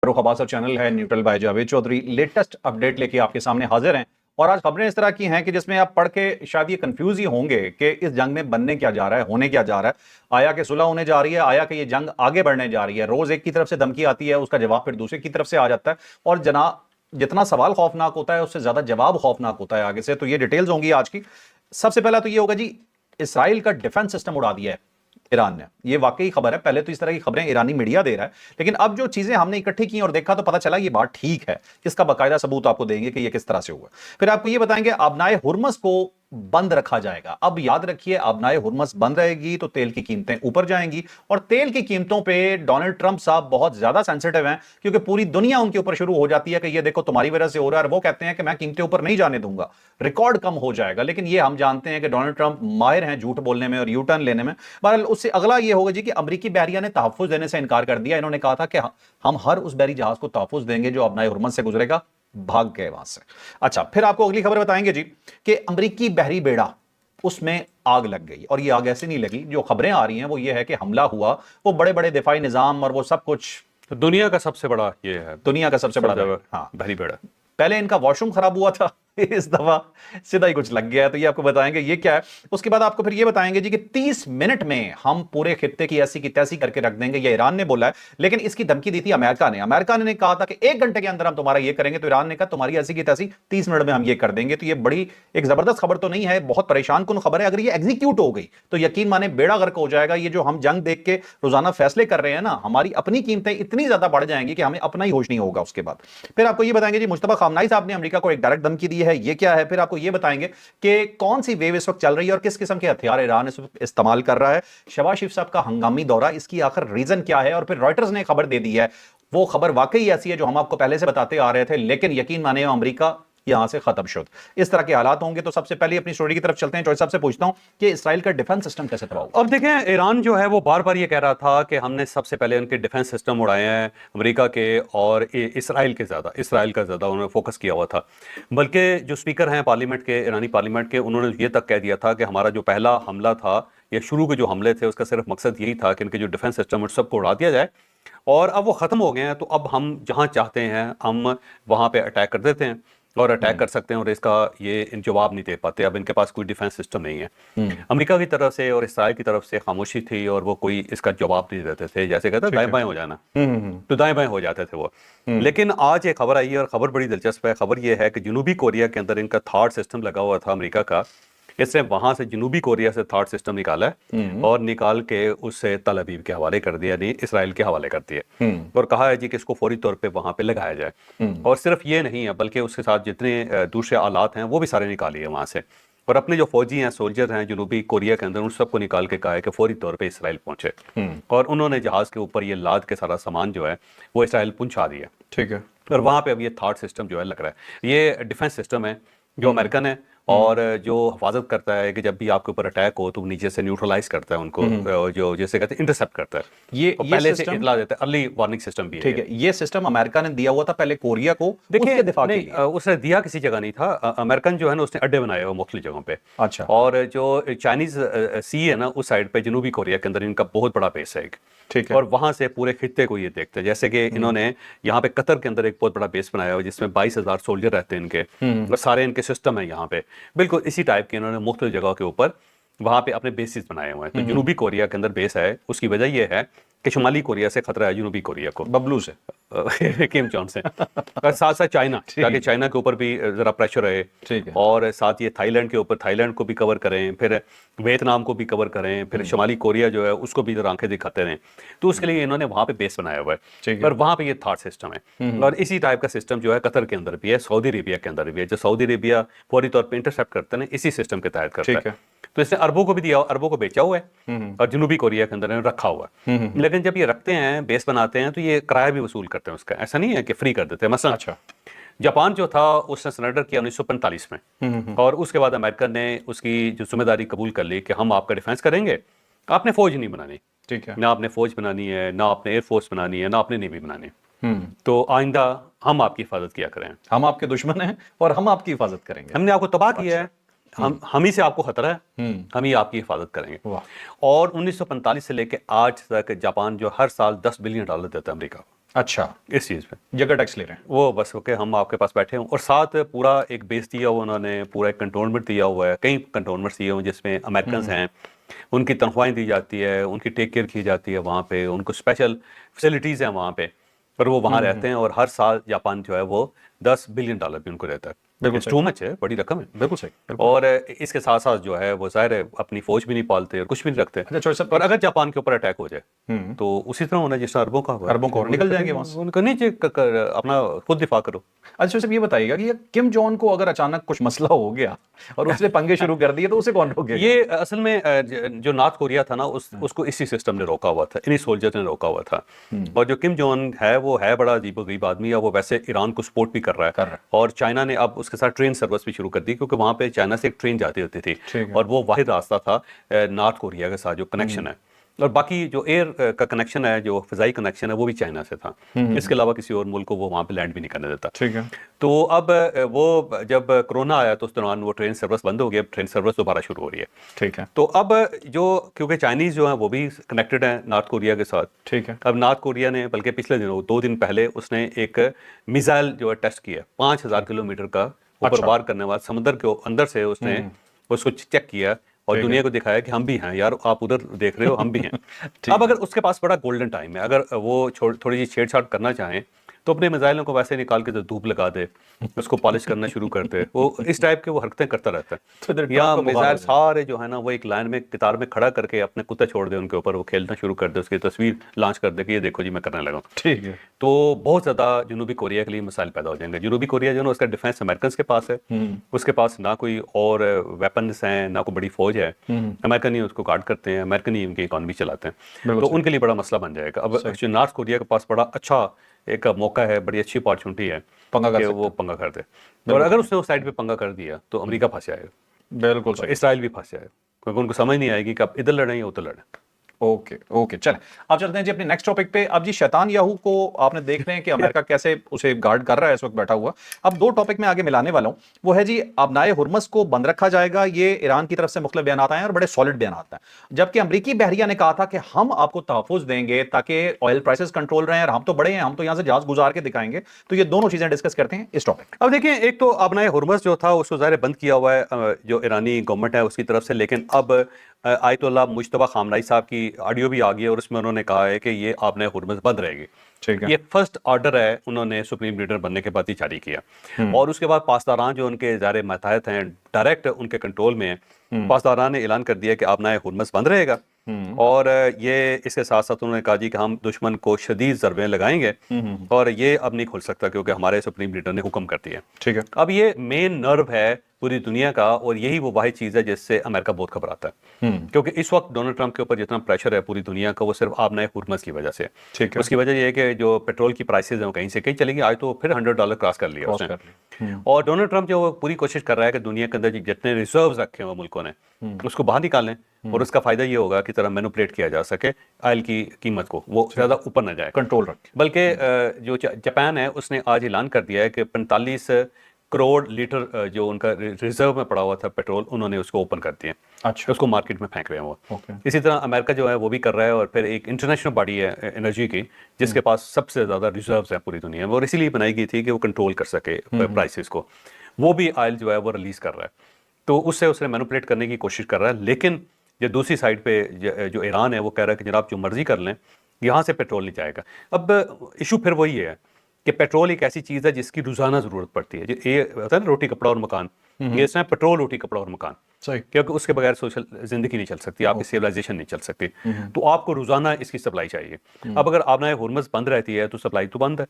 रुख अब्बास चैनल है neutral by Javed Chaudhry latest update लेके आपके सामने हाजिर हैं। और आज खबरें इस तरह की हैं कि जिसमें आप पढ़ के शायद ये कंफ्यूज ही होंगे कि इस जंग में बनने क्या जा रहा है, होने क्या जा रहा है। आया कि सुलह होने जा रही है, आया कि ये जंग आगे बढ़ने जा रही है। रोज एक की तरफ से धमकी आती है, उसका जवाब फिर दूसरे की तरफ से आ जाता है। और जितना सवाल खौफनाक होता है उससे ज्यादा जवाब खौफनाक होता है आगे से। तो ये डिटेल्स होंगी आज की। सबसे पहला तो ये होगा जी, इसराइल का डिफेंस सिस्टम उड़ा दिया है ईरान ने। ये वाकई खबर है। पहले तो इस तरह की खबरें ईरानी मीडिया दे रहा है, लेकिन अब जो चीजें हमने इकट्ठी की और देखा तो पता चला ये बात ठीक है। इसका बाकायदा सबूत आपको देंगे कि ये किस तरह से हुआ। फिर आपको ये बताएंगे अबनाए हुर्मस को बंद रखा जाएगा। अब याद रखिए, अबनाए हुर्मस बंद रहेगी तो तेल की कीमतें ऊपर जाएंगी। और तेल की कीमतों पे डोनाल्ड ट्रंप साहब बहुत ज्यादा सेंसिटिव हैं, क्योंकि पूरी दुनिया उनके ऊपर शुरू हो जाती है कि ये देखो तुम्हारी वजह से हो रहा है। और वो कहते हैं कि मैं कीमतें ऊपर नहीं जाने दूंगा, रिकॉर्ड कम हो जाएगा। लेकिन ये हम जानते हैं कि डोनाल्ड ट्रंप माहिर हैं झूठ बोलने में और यू टर्न लेने में। बहरहाल उससे अगला ये होगा जी कि अमरीकी बहरिया ने तहफ्फुज देने से इनकार कर दिया। इन्होंने कहा था कि हम हर उस बहरी जहाज को तहफ्फुज देंगे जो अबनाए हुर्मस से गुजरेगा। भाग गए वहां से। अच्छा, फिर आपको अगली खबर बताएंगे जी कि अमरीकी बहरी बेड़ा, उसमें आग लग गई। और ये आग ऐसे नहीं लगी, जो खबरें आ रही हैं वो ये है कि हमला हुआ, वो बड़े बड़े दिफाई निजाम और वो सब कुछ। दुनिया का सबसे बड़ा ये है, दुनिया का सबसे बड़ा हाँ बहरी बेड़ा। पहले इनका वॉशरूम खराब हुआ था, इस दफा सीधा ही कुछ लग गया है। तो ये आपको बताएंगे ये क्या है। उसके बाद आपको फिर ये बताएंगे जी कि 30 मिनट में हम पूरे खित्ते की ऐसी की तैसी करके रख देंगे। ये ईरान ने बोला है, लेकिन इसकी धमकी दी थी अमेरिका ने। अमेरिका ने कहा था कि 1 घंटे के अंदर हम तुम्हारा ये करेंगे, तो ईरान ने कहा तुम्हारी ऐसी की तैसी 30 मिनट में हम ये कर देंगे। तो ये बड़ी एक जबरदस्त खबर तो नहीं है, बहुत परेशान कुन खबर है। अगर ये एग्जीक्यूट हो गई तो यकीन माने बेड़ा गर्क हो जाएगा। ये जो हम जंग देख के रोजाना फैसले कर रहे हैं ना, हमारी अपनी कीमतें इतनी ज्यादा बढ़ जाएंगी कि हमें अपना ही होश नहीं होगा उसके बाद। फिर आपको ये बताएंगे जी मुस्तफा खामनाई साहब ने अमेरिका को एक डायरेक्ट धमकी दी है, ये क्या है। फिर आपको ये बताएंगे कि कौन सी वेव इस वक्त चल रही है और किस किस्म के हथियार ईरान इस वक्त इस्तेमाल कर रहा है। शहबाज शरीफ साहब का हंगामी दौरा, इसकी आखिर रीजन क्या है। और फिर रॉयटर्स ने खबर दे दी है, वो खबर वाकई ऐसी है जो हम आपको पहले से बताते आ रहे थे, लेकिन यकीन माने अमेरिका यहां से खत्म शुद। इस तरह के हालात होंगे। तो सबसे पहले अपनी स्टोरी की तरफ चलते हैं। चौधरी साहब से पूछता हूं कि इसराइल का डिफेंस सिस्टम कैसे तबाह हुआ। अब देखें, ईरान जो है वो बार बार ये कह रहा था कि हमने सबसे पहले उनके डिफेंस सिस्टम उड़ाए हैं अमेरिका के, और इसराइल का ज़्यादा उन्होंने फोकस किया हुआ था। बल्कि जो स्पीकर हैं पार्लियामेंट के, ईरानी पार्लियामेंट के, उन्होंने ये तक कह दिया था कि हमारा जो पहला हमला था या शुरू के जो हमले थे उसका सिर्फ मकसद यही था कि इनके जो डिफेंस सिस्टम उस सबको उड़ा दिया जाए। और अब वो ख़त्म हो गए हैं, तो अब हम जहाँ चाहते हैं हम वहाँ पे अटैक कर देते हैं और अटैक कर सकते हैं, और इसका ये जवाब नहीं दे पाते। अब इनके पास कोई डिफेंस सिस्टम नहीं है। अमेरिका की तरफ से और इसराइल की तरफ से खामोशी थी और वो कोई इसका जवाब नहीं देते थे। जैसे कहते दाएं बाएं हो जाना, तो दाएं बाएं हो जाते थे वो। लेकिन आज एक खबर आई है और खबर बड़ी दिलचस्प है। खबर ये है कि जनूबी कोरिया के अंदर इनका थॉट सिस्टम लगा हुआ था अमेरिका का। इसने वहां से जनूबी कोरिया से थॉट सिस्टम निकाला है और निकाल के उससे तल अवीव के हवाले कर दिया, नहीं इसराइल के हवाले कर दिया, और कहा है जी कि इसको फौरी तौर पे वहां पे लगाया जाए। और सिर्फ ये नहीं है, बल्कि उसके साथ जितने दूसरे आलात हैं वो भी सारे निकालिए वहां से। और अपने जो फौजी हैं, सोल्जर हैं जनूबी कोरिया के अंदर, उन सबको निकाल के कहा है कि फौरी तौर पे इसराइल पहुंचे। और उन्होंने जहाज के ऊपर ये लाद के सारा सामान जो है वो इसराइल पहुंचा दिया। ठीक है। और वहां पे अब ये थॉट सिस्टम जो है लग रहा है, ये डिफेंस सिस्टम है जो अमेरिकन है, और जो हिफाजत करता है कि जब भी आपके ऊपर अटैक हो तो नीचे से न्यूट्रलाइज करता है उनको, जो जैसे कहते हैं इंटरसेप्ट करता है। ये पहले से इतला देता है, अर्ली वार्निंग सिस्टम भी है। ठीक है, ये सिस्टम अमेरिका ने दिया हुआ था पहले कोरिया को, उसके दिफा के लिए। उसने दिया किसी जगह नहीं था। अमेरिकन जो है ना उसने अड्डे बनाए हुए मुख्तलिफ जगहों पे। अच्छा। और जो चाइनीज सी है ना उस साइड पे जनूबी कोरिया के अंदर इनका बहुत बड़ा बेस है एक। ठीक है। और वहां से पूरे खित्ते को ये देखते हैं। जैसे कि इन्होंने यहाँ पे कतर के अंदर एक बहुत बड़ा बेस बनाया हुआ जिसमें 22,000 सोल्जर रहते हैं इनके, और सारे इनके सिस्टम है यहाँ पे। बिल्कुल इसी टाइप के इन्होंने मुख्तलिफ जगह के ऊपर वहां पे अपने बेसिस बनाए हुए हैं। तो जनूबी कोरिया के अंदर बेस है। उसकी वजह यह है कि शुमाली कोरिया से खतरा है जनूबी कोरिया को, बबलू से किम जोंग से, और साथ साथ चाइना, ताकि चाइना के ऊपर भी जरा प्रेशर रहे। ठीक है। और साथ ये थाईलैंड के ऊपर, थाईलैंड को भी कवर करें, फिर वियतनाम को भी कवर करें, फिर शुमाली कोरिया जो है उसको भी जरा आंखें दिखाते रहें। तो उसके लिए इन्होंने वहां पे बेस बनाया हुआ है, और वहां पे ये थॉट सिस्टम है। और इसी टाइप का सिस्टम जो है कतर के अंदर भी है, सऊदी अरेबिया के अंदर भी है। जो सऊदी अरेबिया फौरी तौर पर इंटरसेप्ट करते हैं इसी सिस्टम के तहत करता है। तो इसने अरबों को भी दिया, अरबों को बेचा हुआ है, और जनूबी कोरिया के अंदर रखा हुआ है। लेकिन जब ये रखते हैं, बेस बनाते हैं, तो ये किराया भी वसूल करते हैं उसका। ऐसा नहीं है कि फ्री कर देते हैं। मसलन अच्छा। जापान जो था उसने सरेंडर किया 1945 में, और उसके बाद अमेरिका ने उसकी जो जिम्मेदारी कबूल कर ली कि हम आपका डिफेंस करेंगे, आपने फौज नहीं बनानी। ठीक है। ना आपने फौज बनानी है, ना आपने एयरफोर्स बनानी है, ना आपने नेवी बनानी। तो आइंदा हम आपकी हिफाजत किया करें। हम आपके दुश्मन हैं और हम आपकी हिफाजत करेंगे। हमने आपको तबाह किया है, हम ही से आपको खतरा है, हम ही आपकी हिफाजत करेंगे। और 1945 से लेकर आज तक जापान जो हर साल $10 बिलियन देता है अमेरिका को। अच्छा, इस चीज़ पे जगह टैक्स ले रहे हैं। वो बस ओके हम आपके पास बैठे हों, और साथ पूरा एक बेस दिया हुआ उन्होंने, पूरा एक कंटोनमेंट दिया हुआ है, कई कंटोनमेंट्स दिए हुए हैं जिसमें अमेरिकन हैं, उनकी तनख्वाहें दी जाती है, उनकी टेक केयर की जाती है वहाँ पे, उनको स्पेशल फैसिलिटीज़ हैं वहाँ पे, पर वो वहाँ रहते हैं, और हर साल जापान जो है वो $10 बिलियन भी उनको रहता है। बिल्कुल टू मच है, बड़ी रकम है। बिल्कुल सही, बिल्कुल। और इसके साथ साथ जो है वो ज़ाहिर है अपनी फौज भी नहीं पालते और कुछ भी नहीं रखते। अच्छा चौधरी साहब, और अगर जापान के ऊपर अटैक हो जाए तो उसी तरह होना जिस तरह अरबों का हुआ है। अरबों करोड़ निकल जाएंगे वहाँ से। उनको नहीं चाहिए अपना खुद दिफा करो। अच्छा चौधरी साहब, ये बताइएगा कि ये किम जोंग को अगर अचानक कुछ मसला हो गया और उसने पंगे शुरू कर दिए तो उसे कौन रोकेगा? ये असल में जो नॉर्थ कोरिया था ना, उसको इसी सिस्टम ने रोका हुआ था, इन्हीं सोल्जर ने रोका हुआ था। और जो किम जोंग है वो है बड़ा अजीबोगरीब आदमी है, वो वैसे ईरान को सपोर्ट भी कर रहा है। और चाइना ने अब उसके साथ ट्रेन सर्विस भी शुरू कर दी, क्योंकि वहाँ पे चाइना से एक ट्रेन जाती होती थी और वो वाहिद रास्ता था नॉर्थ कोरिया के साथ जो कनेक्शन है। और बाकी जो एयर का कनेक्शन है, जो फिजाई कनेक्शन है, वो भी चाइना से था। इसके अलावा किसी और मुल्क को वो वहाँ पे लैंड भी नहीं करने देता। ठीक है। तो अब वो जब कोरोना आया तो उस दौरान वो ट्रेन सर्विस बंद हो गई, अब ट्रेन सर्विस दोबारा शुरू हो रही है। ठीक है। तो अब जो क्योंकि चाइनीज़ जो हैं वो भी कनेक्टेड हैं नॉर्थ कोरिया के साथ। ठीक है। अब नॉर्थ कोरिया ने बल्कि पिछले दिनों 2 दिन पहले उसने एक मिसाइल जो है टेस्ट किया, 5000 किलोमीटर का ऊपर वार करने वाला, समुद्र के अंदर से उसने उसको चेक किया और दुनिया को दिखाया कि हम भी हैं यार, आप उधर देख रहे हो, हम भी हैं। अब अगर उसके पास बड़ा गोल्डन टाइम है, अगर वो थोड़ी सी छेड़छाड़ करना चाहें तो अपने मिसाइलों को वैसे निकाल के धूप लगा दे, उसको पॉलिश करना शुरू कर दे, वो इस टाइप के वो हरकतें करता रहता है। या मिसाइल सारे जो है ना वो एक लाइन में कतार में खड़ा करके अपने कुत्ते छोड़ दे उनके ऊपर, वो खेलना शुरू कर दे, उसकी तस्वीर लॉन्च कर दे कि ये देखो जी मैं करने लगा। ठीक है। तो बहुत ज़्यादा जनूबी कोरिया के लिए मिसाइल पैदा हो जाएंगे। जनूबी कोरिया जो है उसका डिफेंस अमेरिकन के पास है, उसके पास ना कोई और वेपन्स हैं, ना कोई बड़ी फौज है। अमेरिकन ही उसको गार्ड करते हैं, अमेरिकन ही उनकी इकॉनमी चलाते हैं, तो उनके लिए बड़ा मसला बन जाएगा। अब नॉर्थ कोरिया के पास बड़ा अच्छा एक मौका है, बड़ी अच्छी अपॉर्चुनिटी है कि वो पंगा कर दे। और अगर उसने उस साइड पे पंगा कर दिया तो अमेरिका फंस जाएगा, बिल्कुल सही, इसराइल भी फंस जाएगा, क्योंकि उनको समझ नहीं आएगी कि अब इधर लड़ें या उधर लड़ें। ओके ओके, चलें अब चलते हैं जी अपने नेक्स्ट टॉपिक पे। अब जी शैतान याहू को आपने देख रहे हैं कि अमेरिका कैसे उसे गार्ड कर रहा है इस वक्त बैठा हुआ। अब 2 टॉपिक में आगे मिलाने वाला हूं, वो है जी अबनाए हुर्मस को बंद रखा जाएगा, ये ईरान की तरफ से मुख्तलिफ बयान आए हैं और बड़े सॉलिड बयान आते हैं, जबकि अमरीकी बहरिया ने कहा था कि हम आपको तहफ़्फ़ुज़ देंगे ताकि ऑयल प्राइसेस कंट्रोल रहे, और हम तो बड़े हैं, हम तो यहाँ से जहाज गुजार के दिखाएंगे। तो ये दोनों चीजें डिस्कस करते हैं इस टॉपिक। अब देखिए, एक तो अबनाए हुर्मस जो था उसको ज़ाहिर बंद किया हुआ है जो ईरानी गवर्नमेंट है उसकी तरफ से, लेकिन अब आयतुल्लाह मुज्तबा खामनाई साहब की ऑडियो भी आ गई और उसमें उन्होंने कहा है कि ये आपने हुर्मस बंद रहेगी। ठीक है। ये फर्स्ट ऑर्डर है, उन्होंने सुप्रीम लीडर बनने के बाद ही जारी किया। और उसके बाद पासदारान जो उनके ज़ाहिर मातहत हैं, डायरेक्ट उनके कंट्रोल में हैं, पासदारान ने ऐलान कर दिया कि आपने हुर्मस बंद रहेगा। और ये इसके साथ साथ उन्होंने कहा जी कि हम दुश्मन को शदीद ज़रबें लगाएंगे और ये अब नहीं खुल सकता क्योंकि हमारे सुप्रीम लीडर ने हुक्म कर दिया। ठीक है। अब ये मेन नर्व है पूरी दुनिया का, और यही वो वाहिद चीज़ है जिससे अमेरिका बहुत घबराता है, क्योंकि इस वक्त डोनाल्ड ट्रंप के ऊपर जितना प्रेशर है पूरी दुनिया का वो सिर्फ आपने हुर्मस की वजह से। ठीक है। उसकी वजह ये है कि जो पेट्रोल की प्राइसेज हैं कहीं से कहीं चलेगी, आज तो फिर $100 क्रॉस कर लिया उसने। और डोनाल्ड ट्रंप जो पूरी कोशिश कर रहा है कि दुनिया के अंदर जितने रिजर्व्स रखे हुए मुल्कों ने उसको बाहर निकालें, और उसका फायदा ये होगा कि तरह मैनिपुलेट किया जा सके ऑयल की कीमत को, वो ज़्यादा ऊपर ना जाए, कंट्रोल रखें। बल्कि जो जापान है उसने आज ऐलान कर दिया है कि 45 करोड़ लीटर जो उनका रिजर्व में पड़ा हुआ था पेट्रोल, उन्होंने उसको ओपन कर दिया। अच्छा। उसको मार्केट में फेंक रहे हैं वो। ओके। इसी तरह अमेरिका जो है वो भी कर रहा है, और फिर एक इंटरनेशनल बॉडी है एनर्जी की जिसके पास सबसे ज़्यादा रिजर्व्स हैं पूरी दुनिया में, और इसीलिए बनाई गई थी कि वो कंट्रोल कर सके प्राइसेस को। वो भी ऑयल जो है वो रिलीज़ कर रहा है, तो उससे उसने मैनिपुलेट करने की कोशिश कर रहा है। लेकिन जो दूसरी साइड पे जो ईरान है वो कह रहा है कि जनाब जो मर्जी कर लें, यहाँ से पेट्रोल नहीं जाएगा। अब इशू फिर वही है कि पेट्रोल एक ऐसी चीज़ है जिसकी रोज़ाना ज़रूरत पड़ती है। ये होता है ना रोटी कपड़ा और मकान, ये इसमें पेट्रोल रोटी कपड़ा और मकान, सही, क्योंकि उसके बगैर सोशल ज़िंदगी नहीं चल सकती, आपकी सिविलाइजेशन नहीं चल सकती। तो आपको रोज़ाना इसकी सप्लाई चाहिए। अब अगर आपने हुर्मस बंद रहती है तो सप्लाई तो बंद है,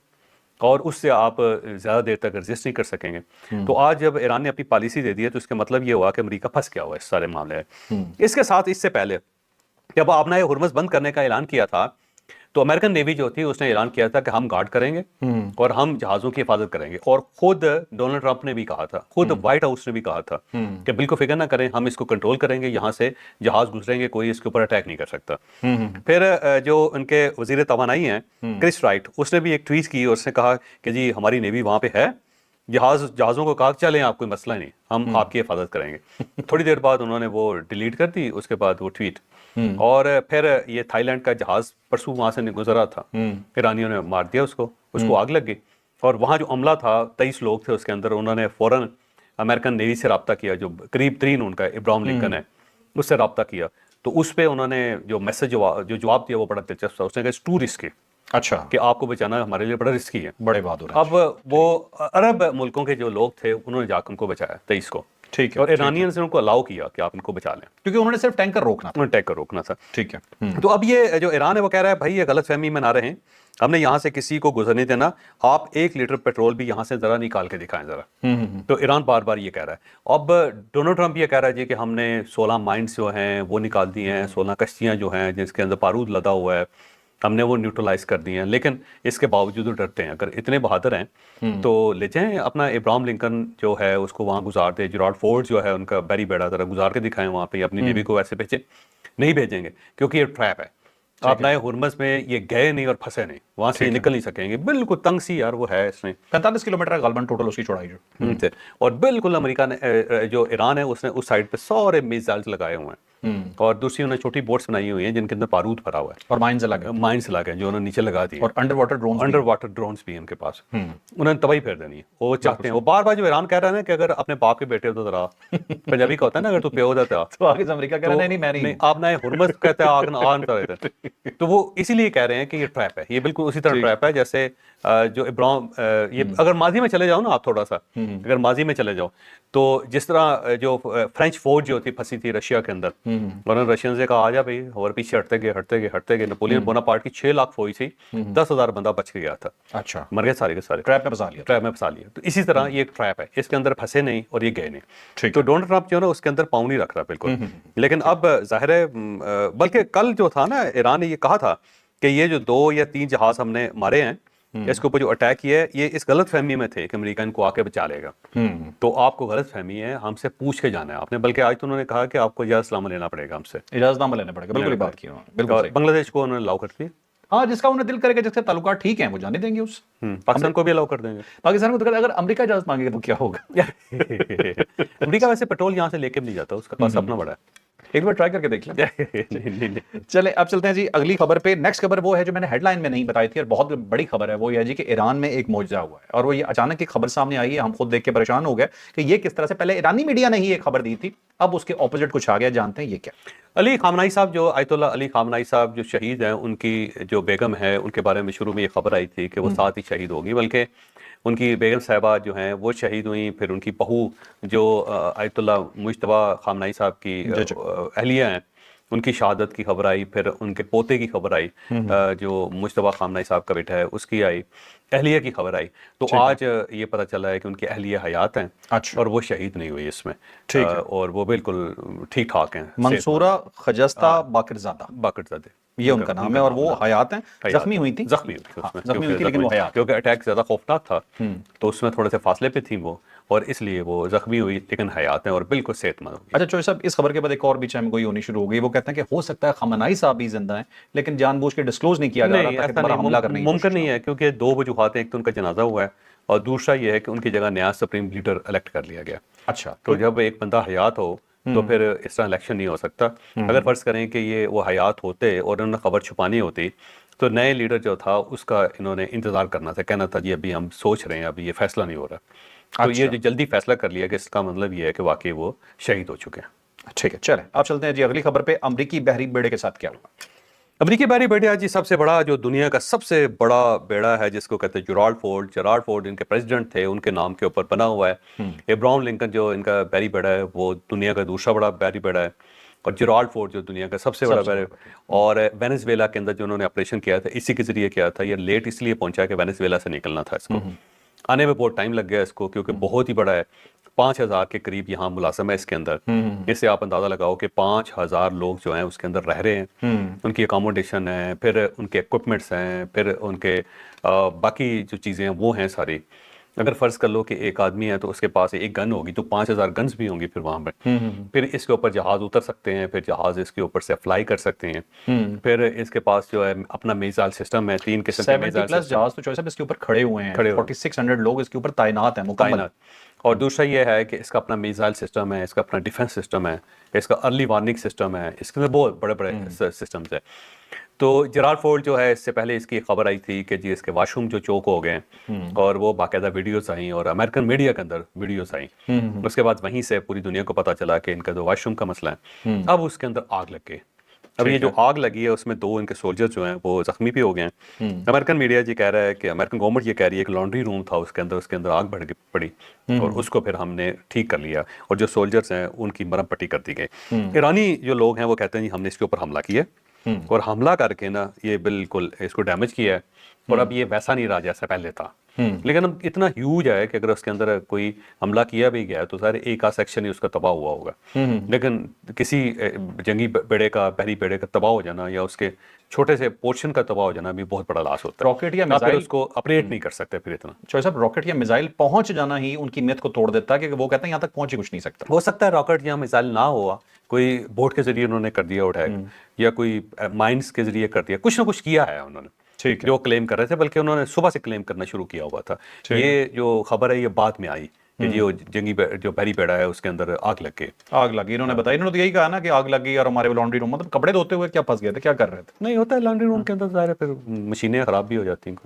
और उससे आप ज़्यादा देर तक रजिस्ट नहीं कर सकेंगे। तो आज जब ईरान ने अपनी पॉलिसी दे दी है तो इसका मतलब ये हुआ कि अमेरिका फंस गया हुआ इस सारे मामले में। इसके साथ इससे पहले जब आपने हुर्मस बंद करने का ऐलान किया था तो अमेरिकन नेवी जो थी उसने ऐलान किया था कि हम गार्ड करेंगे और हम जहाज़ों की हिफाजत करेंगे, और खुद डोनाल्ड ट्रंप ने भी कहा था, खुद व्हाइट हाउस ने भी कहा था कि बिल्कुल फिक्र ना करें, हम इसको कंट्रोल करेंगे, यहाँ से जहाज गुजरेंगे, कोई इसके ऊपर अटैक नहीं कर सकता। फिर जो उनके वजीर तवानाई हैं क्रिस राइट, उसने भी एक ट्वीट की और उसने कहा कि जी हमारी नेवी वहाँ पे है, जहाज़ों को कहा चलें, आप कोई मसला नहीं, हम आपकी हिफाजत करेंगे। थोड़ी देर बाद उन्होंने वो डिलीट कर दी, उसके बाद वो ट्वीट اور پھر یہ تھائی لینڈ کا جہاز پرسوں وہاں سے گزرا تھا، ایرانیوں نے مار دیا اس کو آگ لگ گئی، اور وہاں جو عملہ تھا 23 لوگ تھے اس کے اندر، انہوں نے فوراً امریکن نیوی سے رابطہ کیا، جو قریب ترین ان کا ابراہم لنکن ہے، اس سے رابطہ کیا، تو اس پہ انہوں نے جو میسج جو جواب دیا وہ بڑا دلچسپ تھا. اس نے کہا ٹو رسکی، اچھا کہ آپ کو بچانا ہمارے لیے بڑا رسکی ہے. بڑے بہادر ہیں. اب وہ عرب ملکوں کے جو لوگ تھے انہوں نے جا کے ان کو بچایا 23 کو، ٹھیک ہے، اور ایرانیئنز نے ان کو الاؤ کیا کہ آپ ان کو بچا لیں، کیونکہ انہوں نے صرف ٹینکر روکنا تھا. انہوں نے ٹیک کر روکنا تھا. ٹھیک ہے. تو اب یہ جو ایران ہے وہ کہہ رہا ہے بھائی یہ غلط فہمی میں نہ رہیں، ہم نے یہاں سے کسی کو گزرنے دینا، آپ 1 لیٹر پیٹرول بھی یہاں سے ذرا نکال کے دکھائیں ذرا. تو ایران بار بار یہ کہہ رہا ہے. اب ڈونلڈ ٹرمپ یہ کہہ رہا ہے جی کہ ہم نے 16 مائنس جو ہیں وہ نکال دی ہیں، 16 کشتیاں جو ہیں جس کے اندر بارود لدا ہوا ہے ہم نے وہ نیوٹرلائز کر دی ہیں، لیکن اس کے باوجود وہ ڈرتے ہیں. اگر اتنے بہادر ہیں تو لے جائیں اپنا ابراہم لنکن جو ہے اس کو وہاں گزار دیں، جیرالڈ فورڈ جو ہے ان کا بیری بیڑا ذرا گزار کے دکھائیں وہاں پہ، اپنی نیوی کو ویسے بھیجیں. نہیں بھیجیں گے کیونکہ یہ ٹریپ ہے. آپ نئے ہرمز میں یہ گئے نہیں اور پھنسے نہیں، وہاں سے یہ نکل نہیں سکیں گے. بالکل تنگ سی یار وہ ہے، اس نے 45 کلومیٹر غالباً ٹوٹل اس کی چوڑائی جو. اور بالکل امریکہ نے جو ایران ہے اس نے اس سائڈ پہ سارے میزائلز لگائے ہوئے ہیں، اور دوسری انہوں نے چھوٹی بوٹس بنائی ہوئی ہیں جن کے اندر بارود بھرا ہوا ہے، اور مائنز لگے، مائنس لگے ہیں جو انہوں نے نیچے لگا دیے، اور under water drones. Under water drones بھی ہیں ان کے پاس. انہوں نے تباہی پھیر دینی ہے، وہ چاہتے ہیں. وہ بار بار جو ایران کہہ رہا ہے نا کہ اگر اپنے باپ کے بیٹے ہو تو ذرا، پنجابی کا ہوتا ہے نا اگر تو پیو جاتا تو آگے سے امریکہ کہہ رہا ہے نہیں میں نہیں. آپ نئے ہرمز کہتے ہیں آن رہتے ہیں. تو وہ اسی لیے کہہ رہے ہیں کہ یہ ٹریپ ہے، یہ بالکل اسی طرح ٹریپ ہے جیسے جو ابراہم یہ اگر ماضی میں چلے جاؤ نا آپ تھوڑا سا، اگر ماضی میں چلے جاؤ تو جس طرح جو فرینچ فوج جو تھی پھنسی تھی رشیا کے اندر، انہوں نے رشین سے کہا آ جا بھائی، اور پیچھے ہٹتے گئے. نپولین بوناپارٹ کی 6 لاکھ فوج تھی، 10,000 بندہ بچ کے گیا تھا، اچھا مر گئے سارے کے سارے، ٹریپ میں پھنسا لیا. تو اسی طرح یہ ایک ٹریپ ہے، اس کے اندر پھنسے نہیں اور یہ گئے نہیں. ٹھیک. تو ڈونلڈ ٹرمپ جو ہے نا اس کے اندر پاؤں نہیں رکھ رہا بالکل. لیکن اب ظاہر ہے، بلکہ کل جو تھا نا ایران نے یہ کہا تھا کہ یہ جو 2 یا 3 جہاز ہم نے مارے ہیں اس کے اوپر جو اٹیک کیا ہے یہ اس غلط فہمی میں تھے کہ امریکہ ان کو آ کے بچا لے گا. تو آپ کو غلط فہمی ہے، ہم سے پوچھ کے جانا ہے آپ نے. بلکہ آج تو انہوں نے کہا کہ آپ کو اجازت نامہ لینا پڑے گا ہم سے، اجازت نامہ لینا پڑے گا. بالکل بات کی انہوں نے. بالکل صحیح. بنگلہ دیش کو انہوں نے الاؤ کر دیا. ہاں جس کا انہیں دل کرے گا، جس کے تعلقات ٹھیک ہیں وہ جانے دیں گے. اس پاکستان کو بھی الاؤ کر دیں گے. پاکستان کو تو اگر امریکہ اجازت مانگے گا تو کیا ہوگا. امریکہ ویسے پیٹرول یہاں سے لے کے بھی نہیں جاتا، اس کا پاس اپنا بڑا ہے. ایک بار ٹرائی کر کے دیکھ لیں. چلیں اب چلتے ہیں جی اگلی خبر پہ. نیکسٹ خبر وہ ہے جو میں نے ہیڈ لائن میں نہیں بتائی تھی اور بہت بڑی خبر ہے. وہ یہ جی کہ ایران میں ایک معجزہ ہوا ہے، اور وہ یہ اچانک ایک خبر سامنے آئی ہے. ہم خود دیکھ کے پریشان ہو گئے کہ یہ کس طرح سے. پہلے ایرانی میڈیا نے ہی ایک خبر دی تھی، اب اس کے اپوزٹ کچھ آ گیا. جانتے ہیں یہ کیا. علی خامنائی صاحب، جو آیت اللہ علی خامنائی صاحب جو شہید ہیں، ان کی جو بیگم ہے ان کے بارے میں شروع میں یہ خبر آئی تھی کہ وہ ساتھ ہی شہید ہوگی، بلکہ ان کی بیگم صاحبہ جو ہیں وہ شہید ہوئیں. پھر ان کی بہو جو آیت اللہ مجتبیٰ خامنائی صاحب کی اہلیہ ہیں ان کی شہادت کی خبر آئی. پھر ان کے پوتے کی خبر آئی، جو مجتبیٰ خامنئی صاحب کا بیٹا ہے اس کی آئی، اہلیہ کی خبر آئی. تو آج یہ پتہ چلا ہے کہ ان کی اہلیہ حیات ہیں اور وہ شہید نہیں ہوئی اس میں، اور وہ بالکل ٹھیک ٹھاک ہیں. منصورہ خجستہ باقرزادہ یہ ان کا نام ہے، اور وہ حیات ہیں. زخمی ہوئی تھی لیکن وہ حیات، کیونکہ اٹیک زیادہ خوفناک تھا تو اس میں تھوڑے سے فاصلے پہ تھیں وہ، اور اس لیے وہ زخمی ہوئی لیکن حیات ہیں اور بالکل صحت مند ہوگی. اچھا چوہے صاحب، اس خبر کے بعد ایک اور بھی چہم گوئی ہونی شروع ہو گئی. وہ کہتے ہیں کہ ہو سکتا ہے خامنائی صاحب بھی زندہ ہیں لیکن جان بوجھ کے ڈسکلوز نہیں کیا جا رہا تاکہ دوبارہ حملہ کرنے کی ممکن نہیں ہے، کیونکہ 2 وجوہات ہیں. ایک تو ان کا جنازہ ہوا ہے، اور دوسرا یہ ہے کہ ان کی جگہ نیا سپریم لیڈر الیکٹ کر لیا گیا. اچھا، تو جب ایک بندہ حیات ہو تو پھر اس طرح الیکشن نہیں ہو سکتا. اگر فرض کریں کہ یہ وہ حیات ہوتے اور انہوں نے خبر چھپانی ہوتی تو نئے لیڈر جو تھا اس کا انہوں نے انتظار کرنا تھا، کہنا تھا جی ابھی ہم سوچ رہے ہیں، ابھی یہ فیصلہ نہیں ہو رہا. تو یہ جو جلدی فیصلہ کر لیا کہ اس کا مطلب یہ ہے کہ واقعی وہ شہید ہو چکے ہیں. ٹھیک ہے، چلیں اب چلتے ہیں جی اگلی خبر پہ. امریکی بحری بیڑے کے ساتھ کیا ہوا؟ امریکی بحری بیڑا جی سب سے بڑا، جو دنیا کا سب سے بڑا بیڑا ہے جس کو کہتے ہیں جیرالڈ فورڈ ان کے پریزیڈنٹ تھے، ان کے نام کے اوپر بنا ہوا ہے. ابراہم لنکن جو ان کا بحری بیڑا ہے وہ دنیا کا دوسرا بڑا بحری بیڑا ہے، اور جیرالڈ فورڈ جو دنیا کا سب سے بڑا بحری. اور وینیزویلا کے اندر جو انہوں نے آپریشن کیا تھا اسی کے ذریعے کیا تھا. یہ لیٹ اس لیے پہنچا کہ وینیزویلا سے نکلنا تھا، اس کو آنے میں بہت ٹائم لگ گیا اس کو، کیونکہ بہت ہی بڑا ہے. 5,000 کے قریب یہاں ملازم ہے اس کے اندر. اس سے آپ اندازہ لگاؤ کہ 5,000 لوگ جو ہیں اس کے اندر رہ رہے ہیں. ان کی اکاموڈیشن ہے، پھر ان کے اکوپمنٹس ہیں، پھر ان کے باقی جو چیزیں ہیں وہ ہیں ساری. اگر فرض کر لو کہ ایک آدمی ہے تو اس کے پاس ایک گن ہوگی تو 5,000 گنز بھی ہوں گی پھر وہاں پہ. پھر اس کے اوپر جہاز اتر سکتے ہیں، پھر جہاز اس کے اوپر سے فلائی کر سکتے ہیں. پھر اس کے پاس جو ہے اپنا میزائل سسٹم ہے، 3 قسم کے میزائل پلس جہاز تو چوہے صاحب اس کے اوپر کھڑے ہوئے ہیں. 4600 لوگ اس کے اوپر تعینات ہیں مکمل. اور دوسرا یہ ہے کہ اس کا اپنا میزائل سسٹم ہے، اس کا اپنا ڈیفنس سسٹم ہے، اس کا ارلی وارننگ سسٹم ہے، اس کے اندر بہت بڑے بڑے سسٹمز ہیں. تو جرارڈ فورڈ جو ہے، اس سے پہلے اس کی خبر آئی تھی کہ جی اس کے واش روم جو چوک ہو گئے ہیں، اور وہ باقاعدہ ویڈیوز آئیں اور امریکن میڈیا کے اندر ویڈیوز آئیں. اس کے بعد وہیں سے پوری دنیا کو پتہ چلا کہ ان کا جو واش روم کا مسئلہ ہے، اب اس کے اندر آگ لگ گئی. اب یہ جو آگ لگی ہے اس میں 2 ان کے سولجر جو ہیں وہ زخمی بھی ہو گئے ہیں. امریکن میڈیا جی کہہ رہا ہے کہ امریکن گورنمنٹ یہ کہہ رہی ہے کہ لانڈری روم تھا اس کے اندر آگ بڑھ پڑی اور اس کو پھر ہم نے ٹھیک کر لیا اور جو سولجرز ہیں ان کی مرہم پٹی کر دی گئی. ایرانی جو لوگ ہیں وہ کہتے ہیں جی ہم نے اس کے اوپر حملہ کیا اور حملہ کر کے نا یہ بالکل اس کو ڈیمیج کیا ہے اور اب یہ ویسا نہیں رہا جیسا پہلے تھا. لیکن اب اتنا ہیوج ہے کہ اگر اس کے اندر کوئی حملہ کیا بھی گیا تو سارے ایک آدھ سیکشن ہی اس کا تباہ ہوا ہوگا. لیکن کسی جنگی بیڑے کا، بحری بیڑے کا تباہ ہو جانا یا اس کے چھوٹے سے پورشن کا تباہ ہو جانا بھی بہت بڑا لاس ہوتا ہے. راکٹ یا آپ پھر میزائل اس کو اپریٹ نہیں کر سکتے پھر اتنا. چوہے صاحب، راکٹ یا میزائل پہنچ جانا ہی ان کی میت کو توڑ دیتا ہے کہ وہ کہتے ہیں یہاں تک پہنچ ہی کچھ نہیں سکتا. ہو سکتا ہے راکٹ یا میزائل نہ ہوا، کوئی بوٹ کے ذریعے انہوں نے کر دیا اٹیک یا کوئی مائنس کے ذریعے کر دیا، کچھ نہ کچھ کیا ہے انہوں نے. ٹھیک ہے، جو کلیم کر رہے تھے، بلکہ انہوں نے صبح سے کلیم کرنا شروع کیا ہوا تھا. یہ جو خبر ہے یہ بعد میں آئی کہ جو جنگی جو بحری بیڑا ہے اس کے اندر آگ لگ گئی. آگ لگی، انہوں نے بتایا، انہوں نے تو یہی کہا نا کہ آگ لگی اور ہمارے لانڈری روم، مطلب کپڑے دھوتے ہوئے کیا پھنس گئے تھے، کیا کر رہے تھے؟ نہیں ہوتا ہے لانڈری روم کے اندر، ظاہر ہے پھر مشینیں خراب بھی ہو جاتی ہیں،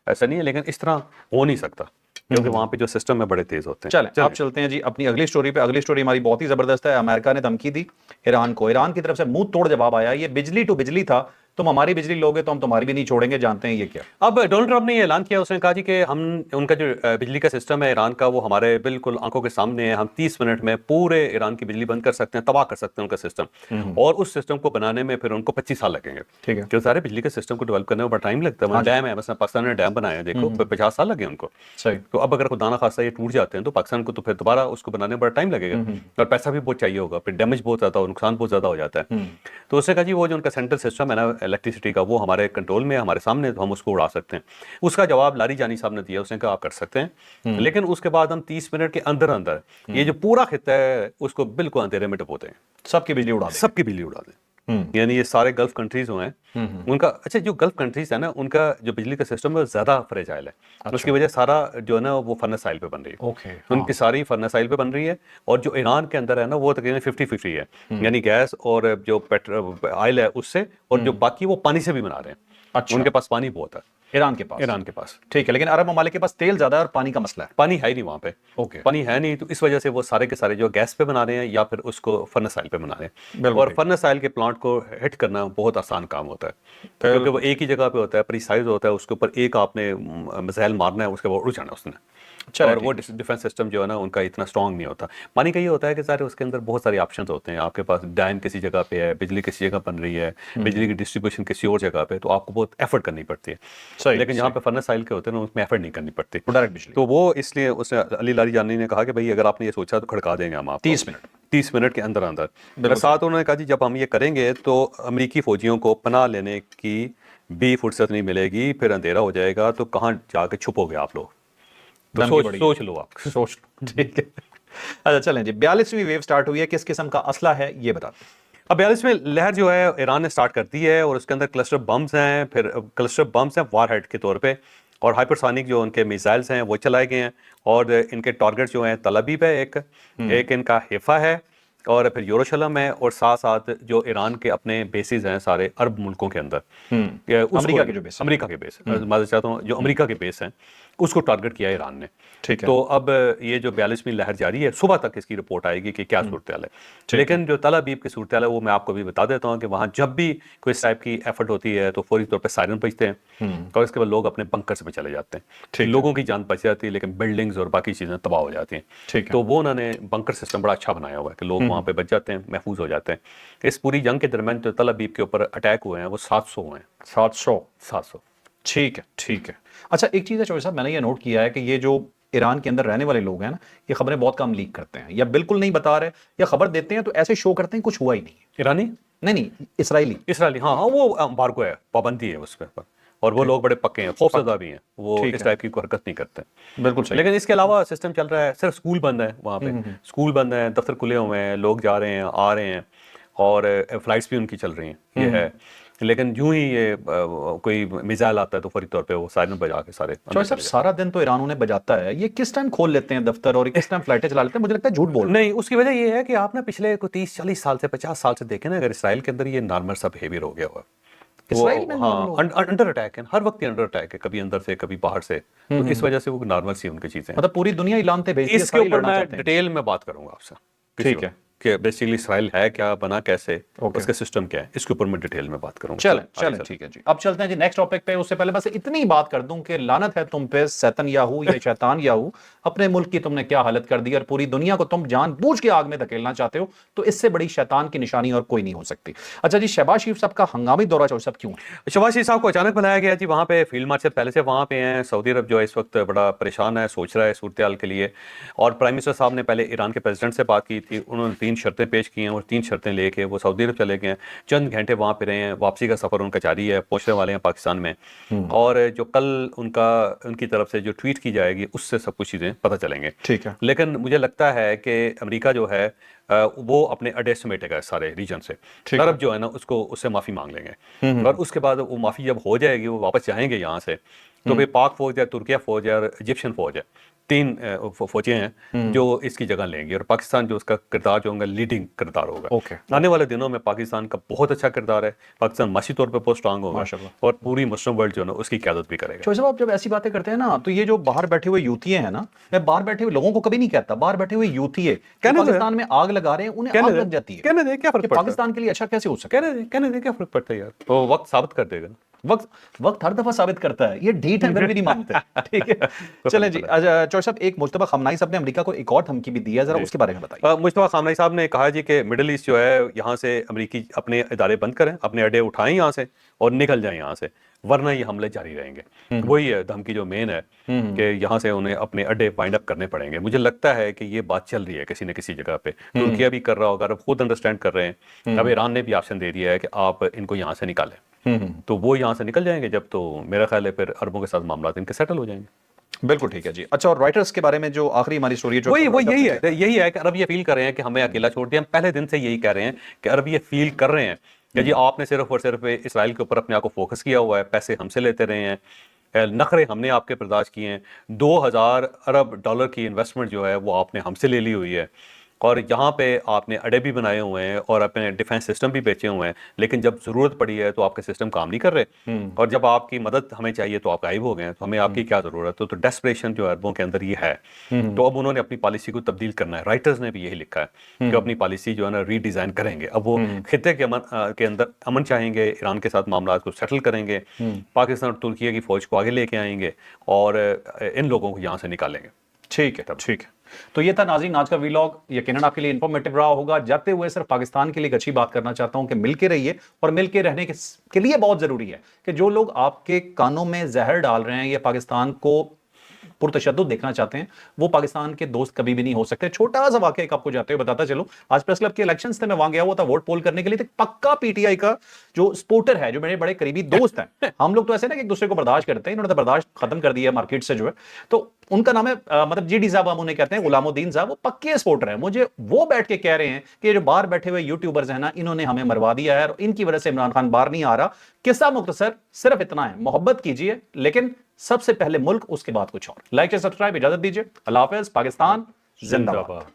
ایسا نہیں ہے. لیکن اس طرح ہو نہیں سکتا کیونکہ وہاں پہ جو سسٹم ہے بڑے تیز ہوتے ہیں. چلیں آپ چلتے ہیں جی اپنی اگلی سٹوری پہ. اگلی سٹوری ہماری بہت ہی زبردست ہے. امریکہ نے دھمکی دی ایران کو، ایران کی طرف سے منہ توڑ جواب آیا. یہ بجلی ٹو بجلی تھا، تم ہماری بجلی لوگے تو ہم تمہاری بھی نہیں چھوڑیں گے. جانتے ہیں یہ کیا؟ اب ڈونلڈ ٹرمپ نے یہ اعلان کیا، اس نے کہا جی کہ ہم ان کا جو بجلی کا سسٹم ہے ایران کا وہ ہمارے بالکل آنکھوں کے سامنے ہے. ہم 30 منٹ میں پورے ایران کی بجلی بند کر سکتے ہیں، تباہ کر سکتے ہیں ان کا سسٹم. اور اس سسٹم کو بنانے میں پھر ان کو 25 سال لگیں گے. ٹھیک ہے، جو سارے بجلی کے سسٹم کو ڈیولپ کرنے میں بڑا ٹائم لگتا ہے. ڈیم ہے مثلا پاکستان نے ڈیم بنایا، دیکھو 50 سال لگے ان کو. صحیح. تو اب اگر خدا نہ خواستہ یہ ٹوٹ جاتے ہیں تو پاکستان کو تو پھر دوبارہ اس کو بنانے میں بڑا ٹائم لگے گا اور پیسہ بھی بہت چاہیے ہوگا، پھر ڈیمیج بہت زیادہ اور نقصان بہت زیادہ ہو جاتا ہے. تو اس نے کہا جی وہ جو ان کا سینٹرل سسٹم ہے نا الیکٹریسٹی کا، وہ ہمارے کنٹرول میں، ہمارے سامنے، تو ہم اس کو اڑا سکتے ہیں. اس کا جواب لاری جانی صاحب نے دیا. اس نے کہا آپ کر سکتے ہیں، لیکن اس کے بعد ہم 30 منٹ کے اندر اندر یہ جو پورا خطہ ہے اس کو بالکل اندھیرے میں ڈبوتے ہیں، سب کی بجلی اڑا دیں. سب کی بجلی اڑا دیں. یعنی یہ سارے گلف کنٹریز ہوئے ہیں ان کا. اچھا جو گلف کنٹریز ہیں نا ان کا جو بجلی کا سسٹم ہے زیادہ فریجائل ہے. اس کی وجہ سارا جو ہے نا وہ فرنس آئل پہ بن رہی ہے. اوکے، ان کی ساری فرنس آئل پہ بن رہی ہے. اور جو ایران کے اندر ہے نا وہ تقریباً 50-50 ہے، یعنی گیس اور جو آئل ہے اس سے، اور جو باقی وہ پانی سے بھی بنا رہے ہیں. اچھا، ان کے پاس پانی بہت ہے ایران کے پاس. ایران کے پاس. ٹھیک ہے، لیکن عرب ممالک کے پاس تیل زیادہ ہے اور پانی کا مسئلہ ہے. پانی ہے ہی نہیں وہاں پہ. اوکے، پانی ہے نہیں، تو اس وجہ سے وہ سارے کے سارے جو گیس پہ بنا رہے ہیں یا پھر اس کو فرنس آئل پہ بنا رہے ہیں. بالکل. اور فرنس آئل کے پلانٹ کو ہٹ کرنا بہت آسان کام ہوتا ہے کیونکہ وہ ایک ہی جگہ پہ ہوتا ہے، پریسائز ہوتا ہے. اس کے اوپر ایک آپ نے میزائل مارنا ہے، اس کے بعد اڑ جانا اس نے. اور وہ ڈیفنس سسٹم جو ہے نا ان کا اتنا اسٹرانگ نہیں ہوتا. پانی کا یہ ہوتا ہے کہ سارے اس کے اندر بہت سارے آپشنز ہوتے ہیں. آپ کے پاس ڈیم کسی جگہ پہ ہے، بجلی کسی جگہ بن رہی ہے، بجلی کی ڈسٹریبیوشن کسی اور جگہ پہ، تو آپ کو بہت ایفرٹ کرنی پڑتی ہے. لیکن جہاں پہ فرنس آئل کے ہوتے ہیں نا اس میں ایفرٹ نہیں کرنی پڑتی، ڈائریکٹ بجلی. تو وہ اس لیے اس نے علی لاری جانی نے کہا کہ بھائی اگر آپ نے یہ سوچا تو کھڑکا دیں گے ہم آپ 30 منٹ کے اندر اندر. ساتھ انہوں نے کہا جی جب ہم یہ کریں گے تو امریکی فوجیوں کو پناہ لینے کی بھی فرصت نہیں ملے گی، پھر اندھیرا ہو جائے گا تو کہاں جا کے چھپو گے آپ لوگ. تو سوچ لو آپ. ٹھیک ہے. اچھا چلیں جی، 42ویں ویو سٹارٹ ہوئی ہے. کس قسم کا اسلحہ ہے یہ بتا دیں. اب 42ویں لہر جو ہے ایران نے سٹارٹ کر دی ہے اور اس کے اندر کلسٹر بمز ہیں. پھر کلسٹر بمز ہیں وار ہیڈ کے طور پہ، اور ہائپرسونک جو ان کے میزائلز ہیں وہ چلائے گئے ہیں. اور ان کے ٹارگٹ جو ہیں تل ابیب ہے، ایک ان کا حیفا ہے، اور پھر یروشلم ہے، اور ساتھ ساتھ جو ایران کے اپنے بیسز ہیں سارے عرب ملکوں کے اندر، امریکہ کے جو بیس، امریکہ کے بیس، معذرت چاہتا ہوں، جو امریکہ کے بیس ہیں اس کو ٹارگٹ کیا ایران نے. ٹھیک ہے. تو اب یہ جو 42ویں لہر جاری ہے، صبح تک اس کی رپورٹ آئے گی کہ کیا صورتحال ہے. لیکن جو تل ابیب کی صورتحال ہے وہ میں آپ کو بھی بتا دیتا ہوں کہ وہاں جب بھی کوئی اس ٹائپ کی ایفرٹ ہوتی ہے تو فوری طور پہ سائرن بجتے ہیں اور اس کے بعد لوگ اپنے بنکرز میں چلے جاتے ہیں. لوگوں کی جان بچ جاتی ہے لیکن بلڈنگز اور باقی چیزیں تباہ ہو جاتی ہیں. تو وہ انہوں نے بنکر سسٹم بڑا اچھا بنایا ہوا ہے کہ لوگ وہاں پہ بچ جاتے ہیں، محفوظ ہو جاتے ہیں. اس پوری جنگ کے درمیان جو تل ابیب کے اوپر اٹیک ہوئے ہیں وہ 700 ہوئے ہیں. 700. ٹھیک ہے، ٹھیک ہے. اچھا ایک چیز ہے چوہے صاحب، میں نے یہ نوٹ کیا ہے کہ یہ جو ایران کے اندر رہنے والے لوگ ہیں نا، یہ خبریں بہت کم لیک کرتے ہیں یا بالکل نہیں بتا رہے، یا خبر دیتے ہیں تو ایسے شو کرتے ہیں کچھ ہوا ہی نہیں. ایرانی نہیں، اسرائیلی. ہاں وہ امبارگو ہے، پابندی ہے اس پہ، اور وہ لوگ بڑے پکے ہیں، خوف زدہ بھی ہیں، وہ اس ٹائپ کی کوئی حرکت نہیں کرتے. بالکل صحیح. لیکن اس کے علاوہ سسٹم چل رہا ہے. صرف اسکول بند ہے وہاں پہ، اسکول بند ہیں، دفتر کھلے ہوئے ہیں، لوگ جا رہے ہیں آ رہے ہیں، اور فلائٹس بھی ان کی چل رہی ہیں. یہ ہے. لیکن यूं ही ये कोई मिसाइल आता है तो फौरी तौर पे वो सायरन बजा के सारे अंदर चौधरी साहब चले जाते सारा दिन तो ईरान उन्हें बजाता है, ये किस टाइम खोल लेते हैं दफ्तर और किस टाइम फ्लाइटें चला लेते हैं? मुझे लगता है झूठ बोल हैं। नहीं, उसकी वजह ये है कि आप ना पिछले को 30-40 साल से 50 साल से देखें ना, अगर इसराइल के अंदर ये नॉर्मल सा बिहेवियर हो गया हुआ है। इसराइल में हाँ, normal अंडर अटैक है, हर वक्त अंडर अटैक है, कभी अंदर से कभी बाहर से, तो इस वजह से वो नॉर्मल सी उनकी चीजें हैं। मतलब पूरी दुनिया ईरान पे भेजती है, इसके सारी ऊपर लड़ना मैं चाहते हैं। डिटेल में बात करूंगा आपसे किसी ठीक वक्त, है। कि बेसिकली इसराइल है क्या, बना कैसे, ओके। उसका सिस्टम क्या है, इसके ऊपर मैं डिटेल में बात करूंगा। चलें आगे चलें चलें। ठीक है जी, अब चलते हैं जी नेक्स्ट टॉपिक पे। उससे पहले बस इतनी बात कर दूं कि लानत है तुम पे सैतन याहू या शैतान याहू, अपने मुल्क की तुमने क्या हालत कर दी और पूरी दुनिया को तुम जानबूझ के आग में धकेलना चाहते हो, तो इससे बड़ी शैतान की निशानी और कोई नहीं हो सकती। अच्छा जी, शहबाज शरीफ साहब का हंगामी दौरा चौधरी साहब क्यों है? शहबाज शरीफ साहब को अचानक बुलाया गया जी, वहाँ पे फील्ड मार्शल पहले से वहाँ पे हैं। सऊदी अरब जो है इस वक्त बड़ा परेशान है, सोच रहा है सूरत हाल के लिए, और प्राइम मिनिस्टर साहब ने पहले ईरान के प्रेसिडेंट से बात की थी, उन्होंने 3 शर्तें पेश की हैं और 3 शर्तें लेके वो सऊदी अरब चले गए हैं। चंद घंटे वहाँ पे रहे हैं, वापसी का सफ़र उनका जारी है, पहुँचने वाले हैं पाकिस्तान में, और जो कल उनकी तरफ से जो ट्वीट की जाएगी उससे सब कुछ चीज़ें पता चलेंगे। ठीक है। लेकिन मुझे लगता है कि अमेरिका जो है वो अपने अड्डे समेटेगा सारे रीजन से। ठीक है। अरब जो है ना उसको उससे माफ़ी मांग लेंगे, और उसके बाद वो माफ़ी जब हो जाएगी, वो वापस जाएंगे यहाँ से, तो फिर पाक फौज है, तुर्किया फौज है और इजिप्शियन फौज है, 3 फौजें हैं जो इसकी जगह लेंगी, और पाकिस्तान जो उसका किरदार जो होगा लीडिंग किरदार होगा। ओके। आने वाले दिनों में पाकिस्तान का बहुत अच्छा किरदार है, पाकिस्तान माशी तौर पर बहुत स्ट्रांग होगा, माशाल्लाह। और पूरी मुस्लिम वर्ल्ड जो है ना उसकी क़यादत भी करेगा। चौधरी साहब, आप जब ऐसी बातें करते हैं ना, तो ये जो बाहर बैठे हुए यूथिये हैं ना, मैं बाहर बैठे हुए लोगों को कभी नहीं कहता, बाहर बैठे हुए यूथिये कहने दो पाकिस्तान में आग लगा रहे हैं, उन्हें आग लग जाती है। कहने दे, क्या फर्क कि पड़ता है? पाकिस्तान के लिए अच्छा कैसे हो सकता है? कहने दे, क्या फर्क पड़ता है यार, वो वक्त साबित कर देगा ना। वक्त हर दफा साबित करता है, ये ढीठ है फिर भी नहीं मानते। ठीक है, चलें जी। चौधरी साहब, एक मुश्तबा खमनाई साहब ने अमेरिका को एक और धमकी भी दी है, जरा उसके बारे में बताइए। मुश्तबा खामनेई साहब ने कहा जी कि मिडिल ईस्ट जो है यहाँ से अमेरिकी अपने इदारे बंद करें, अपने अड्डे उठाएं यहाँ से और निकल जाएं यहाँ से, वरना ये हमले जारी रहेंगे। वही है धमकी जो मेन है कि यहाँ से उन्हें अपने अड्डे वाइंड अप करने पड़ेंगे। मुझे लगता है कि ये बात चल रही है किसी न किसी जगह पे, तुर्किया भी कर रहा होगा, अरब खुद अंडरस्टैंड कर रहे हैं, अब ईरान ने भी ऑप्शन दे दिया है कि आप इनको यहाँ से निकालें, तो वो यहाँ से निकल जाएंगे जब, तो मेरा ख्याल है फिर अरबों के साथ मामला इनके सेटल हो जाएंगे। बिल्कुल ठीक है जी। अच्छा, और रॉयटर्स के बारे में जो आखिरी हमारी स्टोरी है, जो वो यही है कि अरब ये फील कर रहे हैं कि हमें अकेला छोड़ दिया। हम पहले दिन से यही कह रहे हैं कि अरब ये फील कर रहे हैं कि जी आपने सिर्फ और सिर्फ इसराइल के ऊपर अपने आप को फोकस किया हुआ है, पैसे हमसे लेते रहे हैं, नखरे हमने आपके बर्दाश्त किए हैं, 2000 अरब डॉलर की इन्वेस्टमेंट जो है वो आपने हमसे ले ली हुई है, और यहाँ पे आपने अड्डे भी बनाए हुए हैं और अपने डिफेंस सिस्टम भी बेचे हुए हैं, लेकिन जब ज़रूरत पड़ी है तो आपके सिस्टम काम नहीं कर रहे, और जब आपकी मदद हमें चाहिए तो आप गायब हो गए हैं, तो हमें आपकी क्या ज़रूरत है। तो डेस्परेशन जो अरबों के अंदर ये है, तो अब उन्होंने अपनी पॉलिसी को तब्दील करना है। राइटर्स ने भी यही लिखा है कि अपनी पॉलिसी जो है ना रीडिज़ाइन करेंगे। अब वो खित्ते के अंदर अमन चाहेंगे, ईरान के साथ मामला को सेटल करेंगे, पाकिस्तान और तुर्की की फ़ौज को आगे लेके आएंगे और इन लोगों को यहाँ से निकालेंगे। ठीक है, ठीक है। तो ये था नाज़रीन आज का व्लॉग, यकीनन आपके लिए इंफॉर्मेटिव रहा होगा। जाते हुए सिर्फ पाकिस्तान के लिए एक अच्छी बात करना चाहता हूं कि मिलके रहिए, और मिलके रहने के लिए बहुत जरूरी है कि जो लोग आपके कानों में जहर डाल रहे हैं या पाकिस्तान को पुरतशद्दुद देखना चाहते हैं, वो पाकिस्तान के दोस्त कभी भी नहीं हो सकते। छोटा सा वाकया एक आपको जाते हुए बताता चलो, आज प्रेस क्लब के इलेक्शंस थे, मैं वहां गया हुआ था वोट पोल करने के लिए, तो पक्का पीटीआई का जो सपोर्टर है, जो मेरे बड़े करीबी दोस्त हैं, हम लोग तो ऐसे ना कि एक दूसरे को बर्दाश्त करते हैं, इन्होंने तो बर्दाश्त खत्म कर दिया मार्केट से जो है, तो उनका नाम है मतलब जीडी साहब, हम उन्हें कहते हैं, गुलामुद्दीन साहब, वो पक्के सपोर्टर हैं। मुझे वो बैठ के कह रहे हैं कि ये जो बाहर बैठे हुए यूट्यूबर्स हैं ना, इन्होंने हमें मरवा दिया है और इनकी वजह से इमरान खान बाहर नहीं आ रहा। किस्सा मुख्तसर सिर्फ इतना है, मोहब्बत कीजिए, लेकिन सबसे पहले मुल्क, उसके बाद कुछ और। लाइक से सब्सक्राइब, इजाजत दीजिए। अल्लाह हाफिज। पाकिस्तान जिंदाबाद।